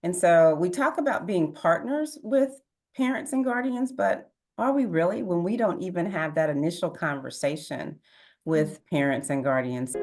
And so we talk about being partners with parents and guardians, but are we really when we don't even have that initial conversation with parents and guardians?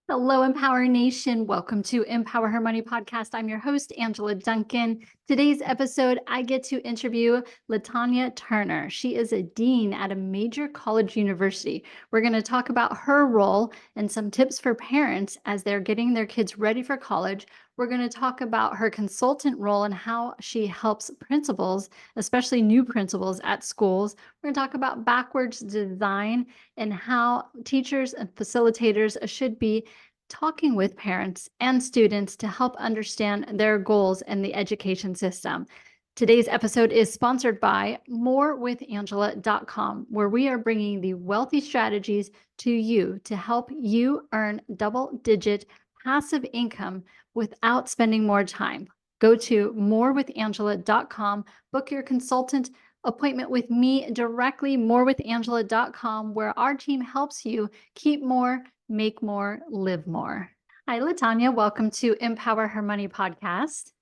Hello, Empower Nation. Welcome to Empower Her Money podcast. I'm your host, Angela Duncan. Today's episode, I get to interview LaTonya Turner. She is a dean at a major college university. We're going to talk about her role and some tips for parents as they're getting their kids ready for college. We're going to talk about her consultant role and how she helps principals, especially new principals at schools. We're going to talk about backwards design and how teachers and facilitators should be talking with parents and students to help understand their goals in the education system. Today's episode is sponsored by morewithangela.com, where we are bringing the wealthy strategies to you to help you earn double-digit passive income without spending more time. Go to morewithangela.com, book your consultant appointment with me directly, morewithangela.com, where our team helps you keep more, make more, live more. Hi, LaTonya. Welcome to Empower Her Money podcast.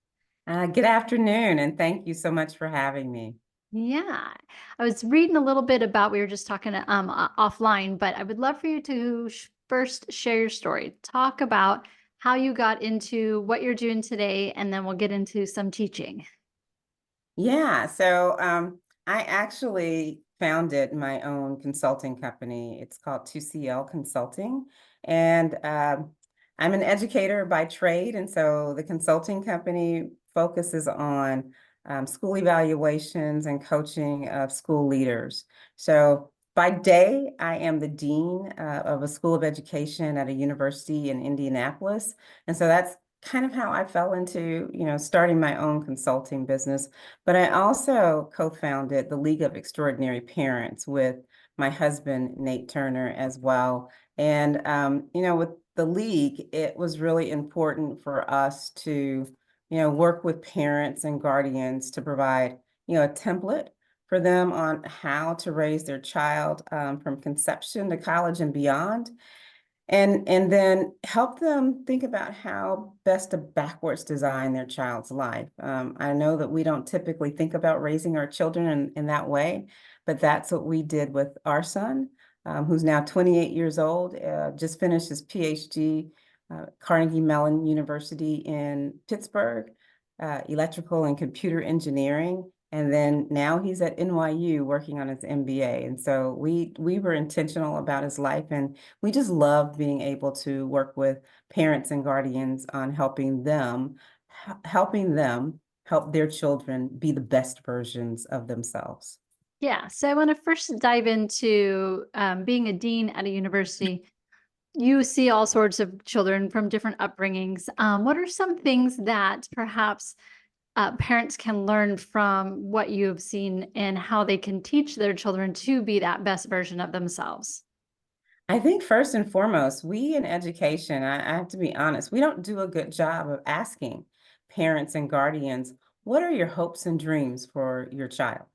Good afternoon, and thank you so much for having me. Yeah, I was reading a little bit about, we were just talking offline, but I would love for you to first share your story. Talk about how you got into what you're doing today, and then we'll get into some teaching. Yeah, so I actually founded my own consulting company. It's called 2CL Consulting, and I'm an educator by trade, and so the consulting company focuses on school evaluations and coaching of school leaders. So by day, I am the dean of a school of education at a university in Indianapolis, and so that's kind of how I fell into, starting my own consulting business. But I also co-founded the League of Extraordinary Parents with my husband, Nate Turner, as well. And, with the League, it was really important for us to, work with parents and guardians to provide, a template for them on how to raise their child from conception to college and beyond. And then help them think about how best to backwards design their child's life. I know that we don't typically think about raising our children in that way, but that's what we did with our son, who's now 28 years old, just finished his PhD, Carnegie Mellon University in Pittsburgh, electrical and computer engineering. And then now he's at NYU working on his MBA. And so we were intentional about his life, and we just love being able to work with parents and guardians on helping them help their children be the best versions of themselves. Yeah, so I want to first dive into being a dean at a university. You see all sorts of children from different upbringings. What are some things that perhaps parents can learn from what you've seen and how they can teach their children to be that best version of themselves? I think first and foremost, we in education, I have to be honest, we don't do a good job of asking parents and guardians, what are your hopes and dreams for your child?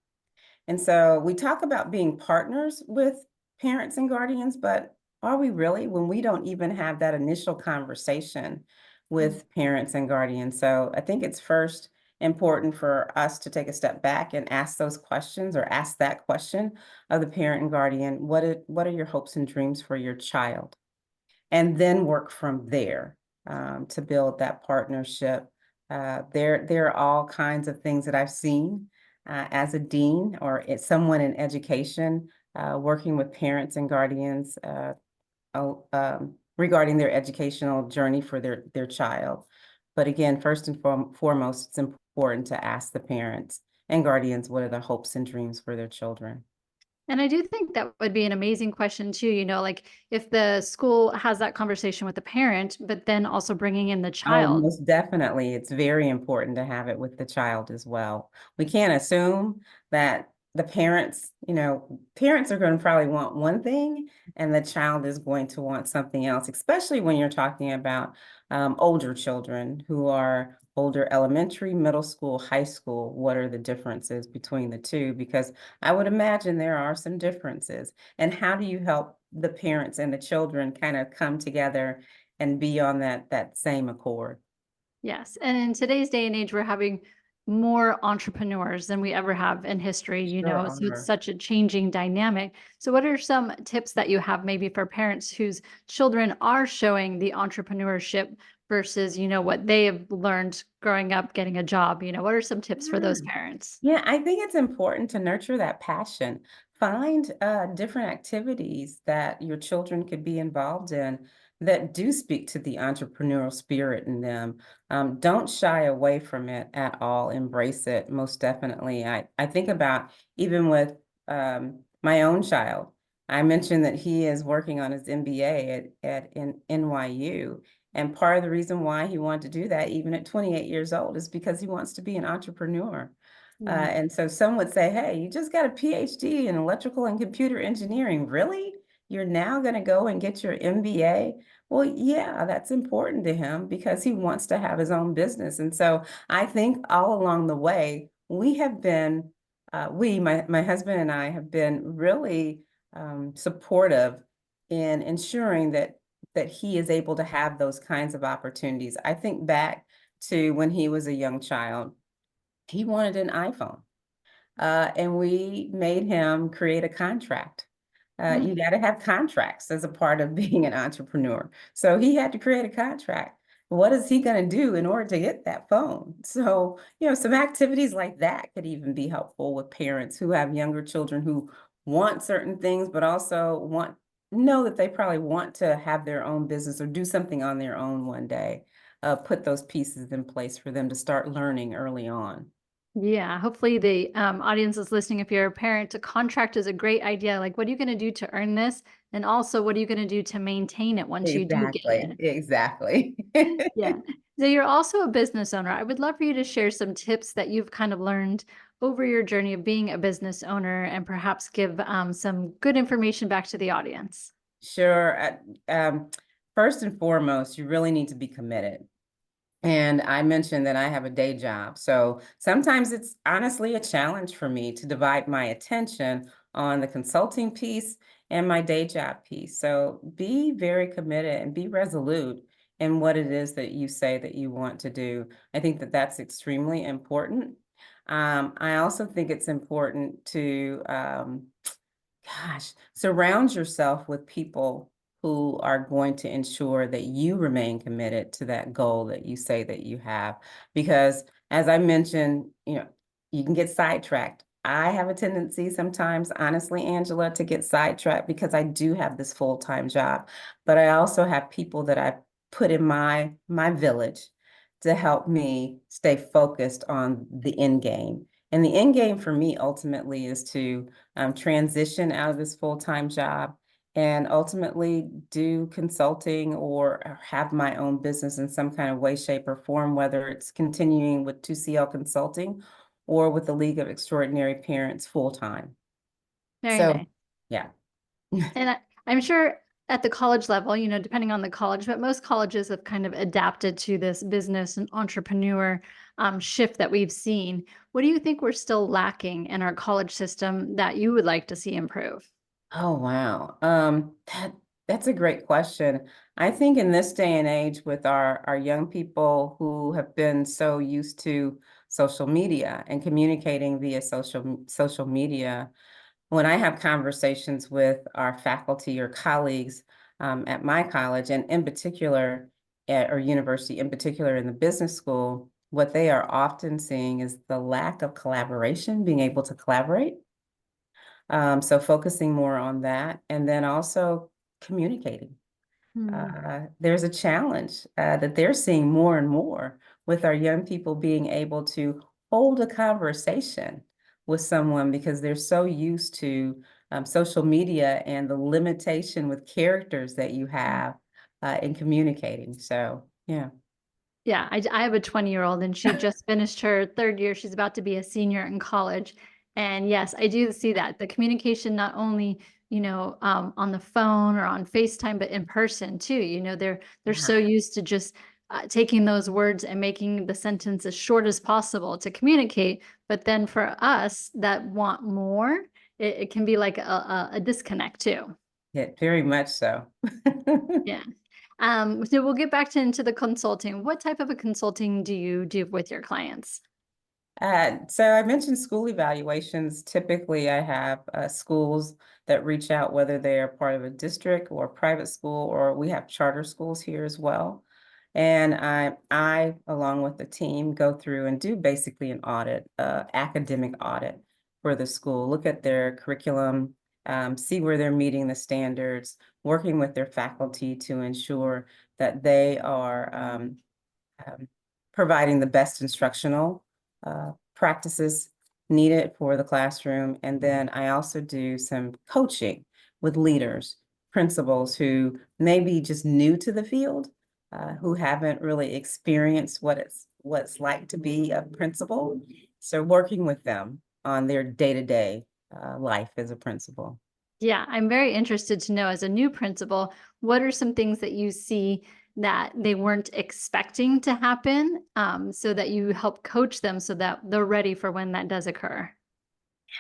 And so we talk about being partners with parents and guardians, but are we really when we don't even have that initial conversation with parents and guardians? So I think it's first important for us to take a step back and ask those questions, or ask that question of the parent and guardian. What are your hopes and dreams for your child? And then work from there to build that partnership. There are all kinds of things that I've seen as a dean or someone in education working with parents and guardians regarding their educational journey for their child. But again, first and foremost, it's important to ask the parents and guardians what are the hopes and dreams for their children. And I do think that would be an amazing question too, like if the school has that conversation with the parent, but then also bringing in the Oh, child. most definitely. It's very important to have it with the child as well. We can't assume that the parents, parents are going to probably want one thing and the child is going to want something else, especially when you're talking about older children who are older elementary, middle school, high school. What are the differences between the two? Because I would imagine there are some differences. And how do you help the parents and the children kind of come together and be on that same accord? Yes. And in today's day and age, we're having more entrepreneurs than we ever have in history, Sure so it's are. such a changing dynamic. So, what are some tips that you have maybe for parents whose children are showing the entrepreneurship versus, what they have learned growing up, getting a job? What are some tips for those Yeah. parents? Yeah, I think it's important to nurture that passion. Find different activities that your children could be involved in that do speak to the entrepreneurial spirit in them. Don't shy away from it at all. Embrace it, most definitely. I think about even with my own child. I mentioned that he is working on his MBA at NYU. And part of the reason why he wanted to do that, even at 28 years old, is because he wants to be an entrepreneur. Mm. And so some would say, hey, you just got a PhD in electrical and computer engineering. Really? You're now going to go and get your MBA? Well, yeah, that's important to him because he wants to have his own business. And so I think all along the way, we have been, my husband and I have been really supportive in ensuring that he is able to have those kinds of opportunities. I think back to when he was a young child, he wanted an iPhone, and we made him create a contract. You Mm. got to have contracts as a part of being an entrepreneur. So he had to create a contract. What is he going to do in order to get that phone? So, some activities like that could even be helpful with parents who have younger children who want certain things, but also know that they probably want to have their own business or do something on their own one day. Put those pieces in place for them to start learning early on. Yeah, hopefully the audience is listening. If you're a parent, a contract is a great idea. Like, what are you going to do to earn this? And also, what are you going to do to maintain it once you do get Exactly, it? exactly. Yeah. So you're also a business owner. I would love for you to share some tips that you've kind of learned over your journey of being a business owner and perhaps give some good information back to the audience. Sure. First and foremost, you really need to be committed. And I mentioned that I have a day job. So sometimes it's honestly a challenge for me to divide my attention on the consulting piece and my day job piece. So be very committed and be resolute in what it is that you say that you want to do. I think that that's extremely important. I also think it's important to surround yourself with people who are going to ensure that you remain committed to that goal that you say that you have. Because as I mentioned, you can get sidetracked. I have a tendency sometimes, honestly, Angela, to get sidetracked because I do have this full-time job, but I also have people that I put in my village to help me stay focused on the end game. And the end game for me ultimately is to transition out of this full-time job and ultimately do consulting or have my own business in some kind of way, shape, or form, whether it's continuing with 2CL Consulting or with the League of Extraordinary Parents full-time. Very So, nice. yeah. And I'm sure at the college level, depending on the college, but most colleges have kind of adapted to this business and entrepreneur shift that we've seen. What do you think we're still lacking in our college system that you would like to see improve? Oh, wow. That's a great question. I think in this day and age with our young people who have been so used to social media and communicating via social media, when I have conversations with our faculty or colleagues at my college, and in particular at our university, in particular in the business school, what they are often seeing is the lack of collaboration, being able to collaborate. So focusing more on that, and then also communicating. Hmm. There's a challenge that they're seeing more and more with our young people being able to hold a conversation with someone because they're so used to social media and the limitation with characters that you have in communicating. So, yeah. Yeah, I have a 20-year-old and she just finished her third year. She's about to be a senior in college. And yes, I do see that the communication not only, on the phone or on FaceTime, but in person too. They're Yeah. so used to just taking those words and making the sentence as short as possible to communicate. But then for us that want more, it can be like a disconnect too. Yeah, very much so. Yeah. So we'll get back into the consulting. What type of a consulting do you do with your clients? So I mentioned school evaluations. Typically, I have schools that reach out, whether they are part of a district or a private school, or we have charter schools here as well. And I, along with the team, go through and do basically an audit, academic audit for the school, look at their curriculum, see where they're meeting the standards, working with their faculty to ensure that they are um, providing the best instructional practices needed for the classroom. And then I also do some coaching with leaders, principals who may be just new to the field, who haven't really experienced what it's like to be a principal. So working with them on their day-to-day life as a principal. Yeah, I'm very interested to know as a new principal, what are some things that you see that they weren't expecting to happen, so that you help coach them so that they're ready for when that does occur?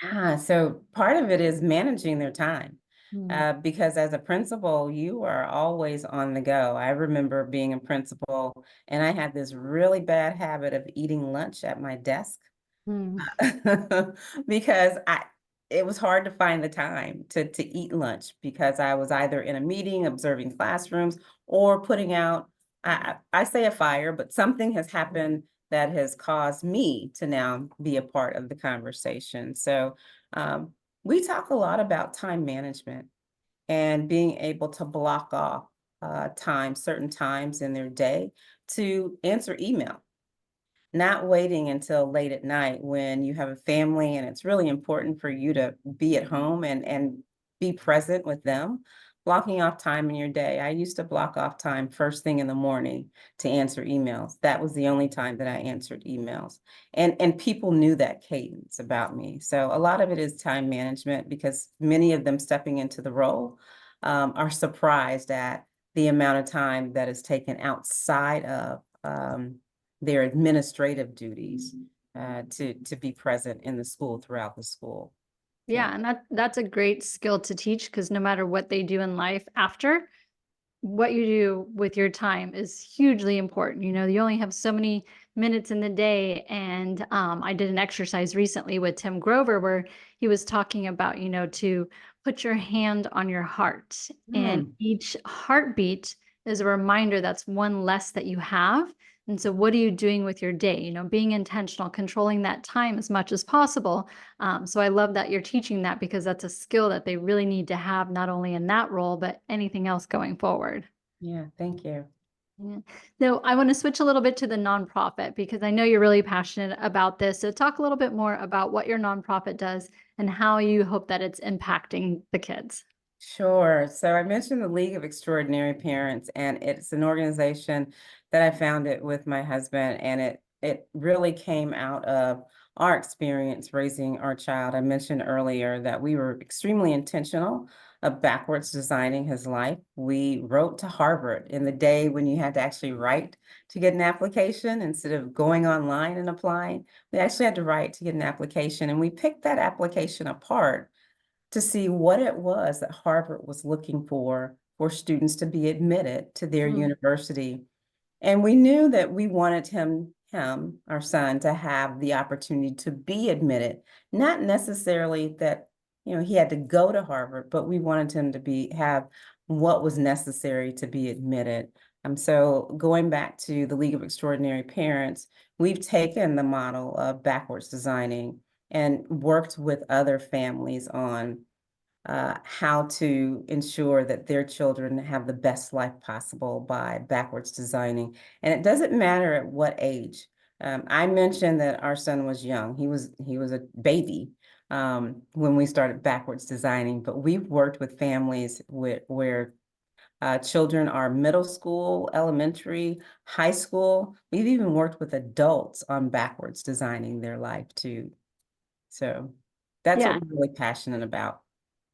Yeah, so part of it is managing their time. Mm, Because as a principal, you are always on the go. I remember being a principal and I had this really bad habit of eating lunch at my desk. mm. Because it was hard to find the time to eat lunch because I was either in a meeting, observing classrooms, or putting out, I say a fire, but something has happened that has caused me to now be a part of the conversation. So um, we talk a lot about time management and being able to block off time, certain times in their day to answer email, not waiting until late at night when you have a family and it's really important for you to be at home and be present with them. Blocking off time in your day. I used to block off time first thing in the morning to answer emails. That was the only time that I answered emails. And people knew that cadence about me. So a lot of it is time management because many of them stepping into the role are surprised at the amount of time that is taken outside of their administrative duties to be present in the school throughout the school. So Yeah, and that's a great skill to teach because no matter what they do in life after, what you do with your time is hugely important. You only have so many minutes in the day. And I did an exercise recently with Tim Grover where he was talking about, to put your hand on your heart. And mm, each heartbeat is a reminder that's one less that you have. And so, what are you doing with your day? Being intentional, controlling that time as much as possible. So, I love that you're teaching that because that's a skill that they really need to have, not only in that role, but anything else going forward. yeah, thank you. Yeah. So I want to switch a little bit to the nonprofit because I know you're really passionate about this. So talk a little bit more about what your nonprofit does and how you hope that it's impacting the kids. Sure. So I mentioned the League of Extraordinary Parents, and it's an organization that I founded with my husband, and it really came out of our experience raising our child. I mentioned earlier that we were extremely intentional of backwards designing his life. We wrote to Harvard in the day when you had to actually write to get an application instead of going online and applying. We actually had to write to get an application, and we picked that application apart to see what it was that Harvard was looking for students to be admitted to their Mm, university. And we knew that we wanted our son, to have the opportunity to be admitted, not necessarily that, he had to go to Harvard, but we wanted him to have what was necessary to be admitted. So going back to the League of Extraordinary Parents, we've taken the model of backwards designing and worked with other families on how to ensure that their children have the best life possible by backwards designing. And it doesn't matter at what age. I mentioned that our son was young. He was a baby when we started backwards designing, but we've worked with families where children are middle school, elementary, high school. We've even worked with adults on backwards designing their life too. So. That's what Yeah. we're really passionate about.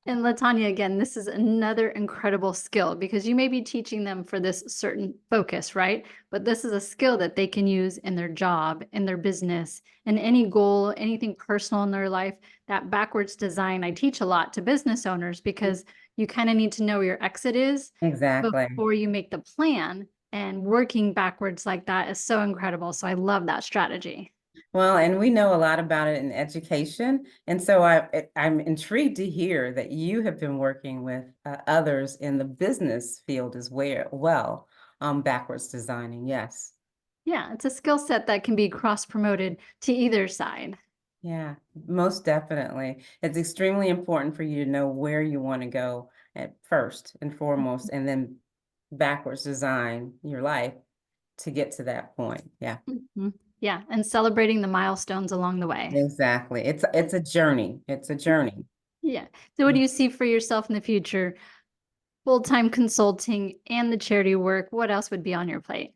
And LaTonya, again, this is another incredible skill because you may be teaching them for this certain focus, right? But this is a skill that they can use in their job, in their business, and any goal, anything personal in their life. That backwards design, I teach a lot to business owners because you kind of need to know where your exit is Exactly. before you make the plan. And working backwards like that is so incredible. So I love that strategy. Well, and we know a lot about it in education. And so I'm intrigued to hear that you have been working with others in the business field as well, backwards designing. Yes. Yeah, it's a skill set that can be cross promoted to either side. Yeah, most definitely. It's extremely important for you to know where you want to go at first and foremost, and then backwards design your life to get to that point. Yeah, Mhm. Yeah, and celebrating the milestones along the way. exactly. It's a journey. It's a journey. Yeah. So what do you see for yourself in the future? Full-time consulting and the charity work, what else would be on your plate?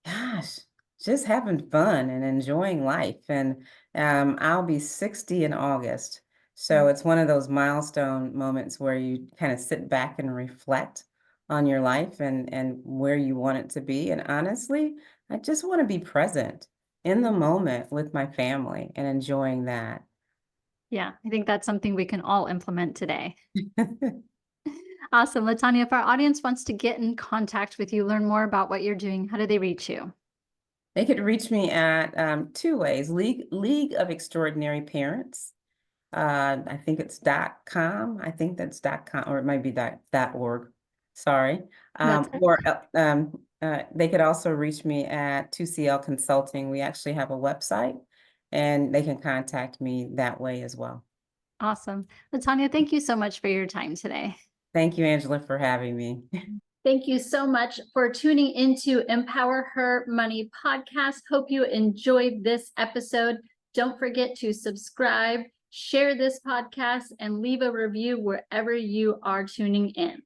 Gosh, just having fun and enjoying life. And I'll be 60 in August. So Mm. it's one of those milestone moments where you kind of sit back and reflect on your life and where you want it to be. And honestly, I just want to be present in the moment with my family and enjoying that. Yeah, I think that's something we can all implement today. Awesome. LaTonya, if our audience wants to get in contact with you, learn more about what you're doing, how do they reach you? They could reach me at two ways: League of Extraordinary Parents. I think it's .com. I think that's .com, or it might be .org. Sorry. That's it. They could also reach me at 2CL Consulting. We actually have a website, and they can contact me that way as well. Awesome. LaTonya, thank you so much for your time today. Thank you, Angela, for having me. Thank you so much for tuning into Empower Her Money podcast. Hope you enjoyed this episode. Don't forget to subscribe, share this podcast, and leave a review wherever you are tuning in.